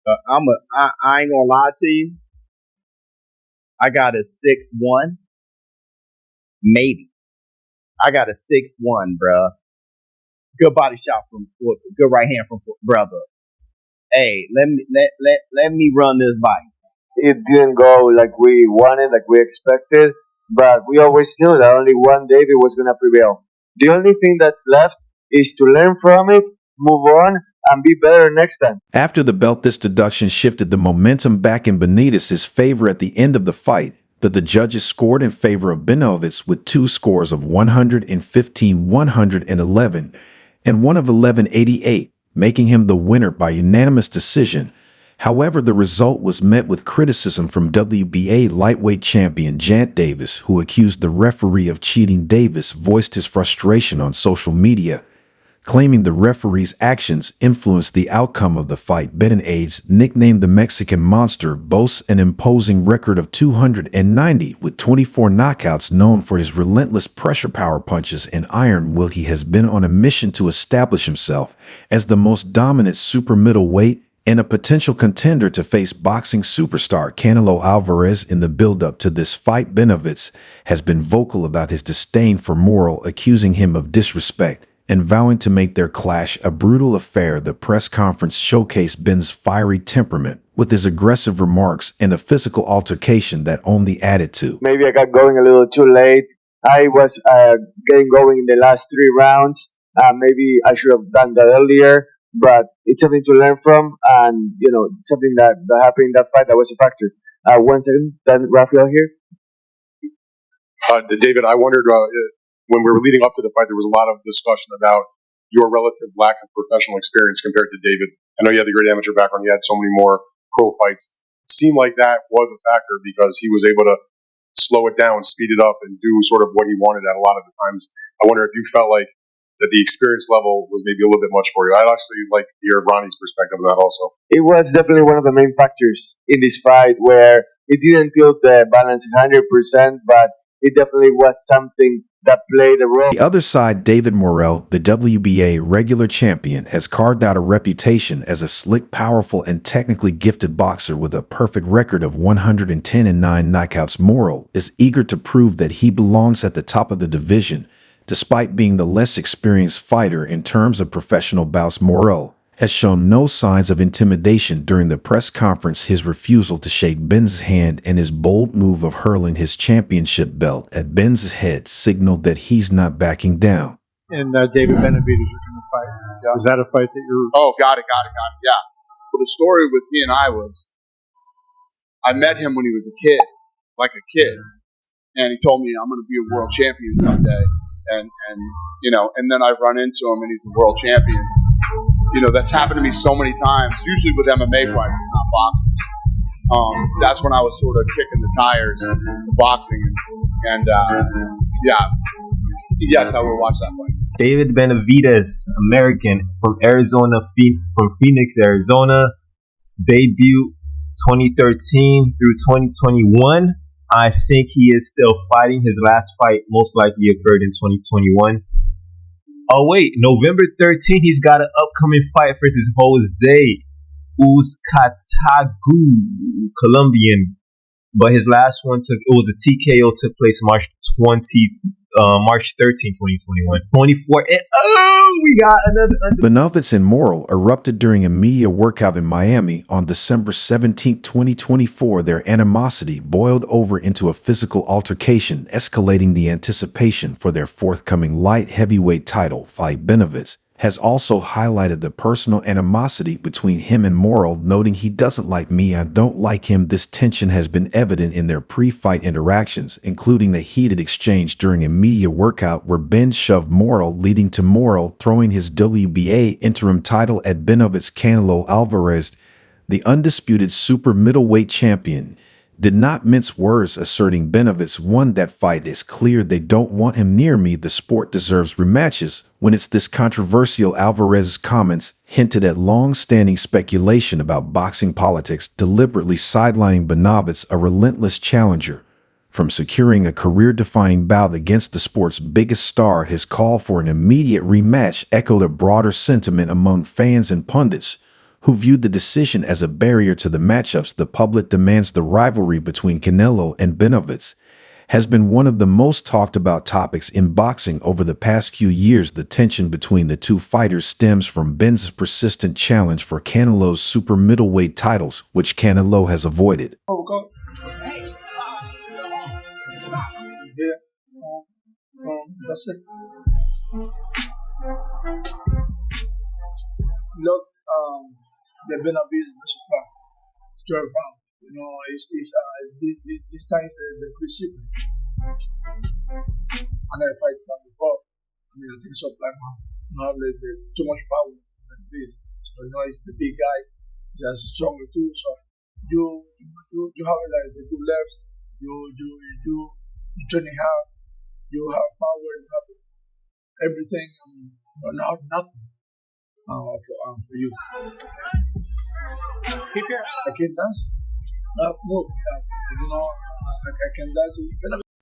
I ain't gonna lie to you. I got a 6'1", maybe. I got a 6'1", bruh. Good body shot from good right hand from brother. Hey, let me run this bike. It didn't go like we wanted, like we expected, but we always knew that only one David was going to prevail. The only thing that's left is to learn from it, move on, and be better next time. After the belt, this deduction shifted the momentum back in Benavidez's favor at the end of the fight, that the judges scored in favor of Benavidez with two scores of 115-111 and one of 1188, making him the winner by unanimous decision. However, the result was met with criticism from WBA lightweight champion Jant Davis, who accused the referee of cheating. Davis voiced his frustration on social media, claiming the referee's actions influenced the outcome of the fight. Benavidez, nicknamed the Mexican Monster, boasts an imposing record of 290 with 24 knockouts, known for his relentless pressure power punches and iron will. He has been on a mission to establish himself as the most dominant super middleweight and a potential contender to face boxing superstar Canelo Alvarez. In the build-up to this fight, Benavidez has been vocal about his disdain for Morrell, accusing him of disrespect and vowing to make their clash a brutal affair. The press conference showcased Ben's fiery temperament, with his aggressive remarks and a physical altercation that only added to. Maybe I got going a little too late. I was getting going in the last 3 rounds. Maybe I should have done that earlier. But it's something to learn from, and something that happened in that fight that was a factor. 1 second, then Rafael here. David, I wondered when we were leading up to the fight, there was a lot of discussion about your relative lack of professional experience compared to David. I know you had the great amateur background; you had so many more pro fights. It seemed like that was a factor because he was able to slow it down, speed it up, and do sort of what he wanted at a lot of the times. I wonder if you felt like that the experience level was maybe a little bit much for you. I'd actually like to hear Ronnie's perspective on that also. It was definitely one of the main factors in this fight where it didn't tilt the balance 100%, but it definitely was something that played a role. The other side, David Morrell, the WBA regular champion, has carved out a reputation as a slick, powerful, and technically gifted boxer with a perfect record of 110 and 9 knockouts. Morrell is eager to prove that he belongs at the top of the division. Despite being the less experienced fighter in terms of professional bouts, Morrell has shown no signs of intimidation during the press conference. His refusal to shake Ben's hand and his bold move of hurling his championship belt at Ben's head signaled that he's not backing down. And David Benavidez was in the fight. Yeah. Was that a fight that you're... Oh, got it. Yeah. So the story with he and I was, I met him when he was a kid, and he told me, I'm going to be a world champion someday. And then I run into him and he's a world champion. That's happened to me so many times, usually with MMA fighters, not boxing. That's when I was sort of kicking the tires of boxing. Yes, I will watch that fight. David Benavidez, American, from Arizona, from Phoenix, Arizona. Debut 2013 through 2021. I think he is still fighting. His last fight most likely occurred in 2021. Oh, wait. November 13th, he's got an upcoming fight versus Jose Uzcatagu, Colombian. But his last one was a TKO, took place March 13, 2021. 24. And we got another. Benavidez and Morrell erupted during a media workout in Miami on December 17, 2024. Their animosity boiled over into a physical altercation, escalating the anticipation for their forthcoming light heavyweight title fight. Benavidez has also highlighted the personal animosity between him and Morrell, noting he doesn't like me, I don't like him. This tension has been evident in their pre-fight interactions, including the heated exchange during a media workout where Ben shoved Morrell, leading to Morrell throwing his WBA interim title at Benavidez. Canelo Alvarez, the undisputed super middleweight champion, did not mince words, asserting Benavidez won that fight. It's clear they don't want him near me. The sport deserves rematches. When it's this controversial, Alvarez's comments hinted at long-standing speculation about boxing politics, deliberately sidelining Benavidez, a relentless challenger, from securing a career-defining bout against the sport's biggest star. His call for an immediate rematch echoed a broader sentiment among fans and pundits, who viewed the decision as a barrier to the matchups the public demands. The rivalry between Canelo and Benavidez has been one of the most talked about topics in boxing over the past few years. The tension between the two fighters stems from Ben's persistent challenge for Canelo's super middleweight titles, which Canelo has avoided. That's it. Look, the Benavidez versus 12 rounds. You know, this time the crucible. And I fight from before. I mean, I think so. Like, not have too much power like this. So you know, it's the big guy. He's as stronger too. So you have like the two legs. You training hard. You have power. You have everything. Not nothing for you. Keep your. I can't dance. Move. You know, I can dance.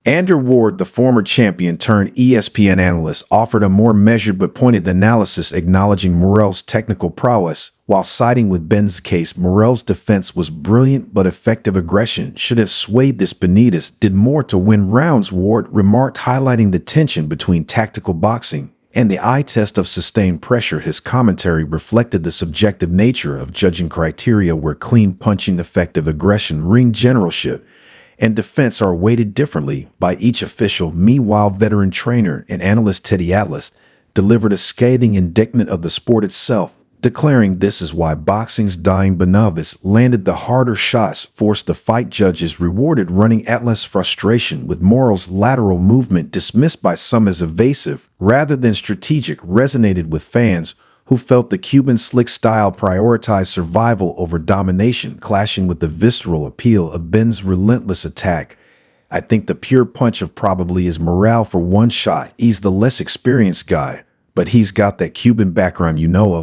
Andrew Ward, the former champion turned ESPN analyst, offered a more measured but pointed analysis acknowledging Morrell's technical prowess. While siding with Ben's case, Morrell's defense was brilliant but effective aggression should have swayed this. Benavidez did more to win rounds, Ward remarked, highlighting the tension between tactical boxing and the eye test of sustained pressure. His commentary reflected the subjective nature of judging criteria where clean punching, effective aggression, ring generalship, and defense are weighted differently by each official. Meanwhile, veteran trainer and analyst Teddy Atlas delivered a scathing indictment of the sport itself, declaring this is why boxing's dying. Benavidez landed the harder shots, forced the fight. Judges rewarded running. Atlas' frustration with Morrell's lateral movement, dismissed by some as evasive rather than strategic, resonated with fans who felt the Cuban slick style prioritized survival over domination, clashing with the visceral appeal of Ben's relentless attack. I think the pure punch of probably is Morrell for one shot. He's the less experienced guy, but he's got that Cuban background,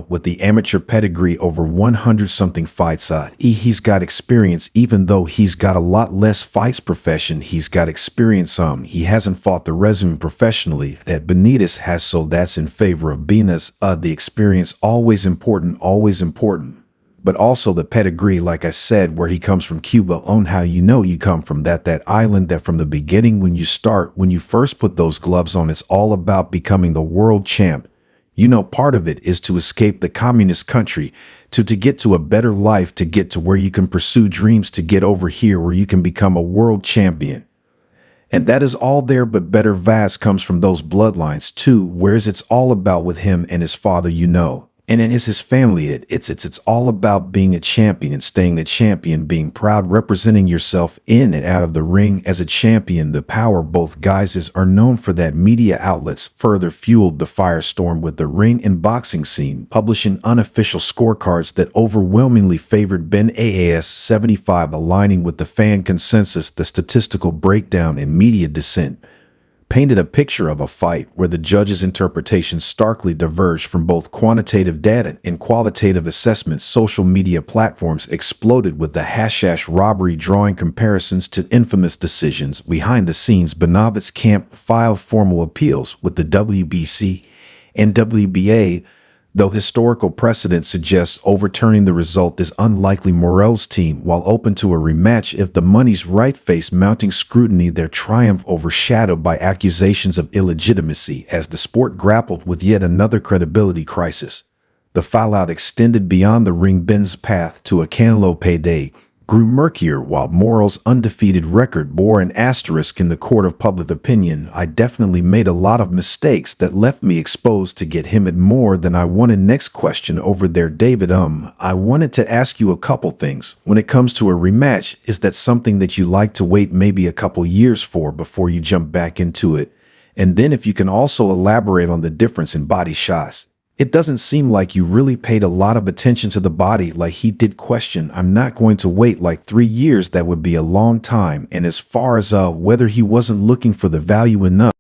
with the amateur pedigree, over 100-something fights. He's got experience, even though he's got a lot less fights profession. He's got experience. He hasn't fought the resume professionally that Benavidez has, so that's in favor of Benavidez. The experience, always important, but also the pedigree, like I said, where he comes from, Cuba. On how you come from that island that from the beginning, when you first put those gloves on, it's all about becoming the world champ. Part of it is to escape the communist country, to get to a better life, to get to where you can pursue dreams, to get over here where you can become a world champion. And that is all there, but better Vaz comes from those bloodlines too, whereas it's all about with him and his father, and then it's his family. It's all about being a champion and staying the champion, being proud, representing yourself in and out of the ring as a champion. The power both guys are known for that. Media outlets further fueled the firestorm with the ring and boxing scene, publishing unofficial scorecards that overwhelmingly favored Benavidez 75, aligning with the fan consensus. The statistical breakdown and media dissent painted a picture of a fight where the judges' interpretations starkly diverged from both quantitative data and qualitative assessments. Social media platforms exploded with the # robbery, drawing comparisons to infamous decisions. Behind the scenes, Benavidez camp filed formal appeals with the WBC and WBA, though historical precedent suggests overturning the result is unlikely. Morrell's team, while open to a rematch if the money's right, face mounting scrutiny, their triumph overshadowed by accusations of illegitimacy as the sport grappled with yet another credibility crisis. The fallout extended beyond the ring. Ben's path to a Canelo payday grew murkier, while Morrell's undefeated record bore an asterisk in the court of public opinion. I definitely made a lot of mistakes that left me exposed to get him at more than I wanted. Next question over there, David. I wanted to ask you a couple things. When it comes to a rematch, is that something that you like to wait maybe a couple years for before you jump back into it? And then if you can also elaborate on the difference in body shots. It doesn't seem like you really paid a lot of attention to the body like he did. Question: I'm not going to wait like 3 years. That would be a long time. And as far as whether he wasn't looking for the value enough.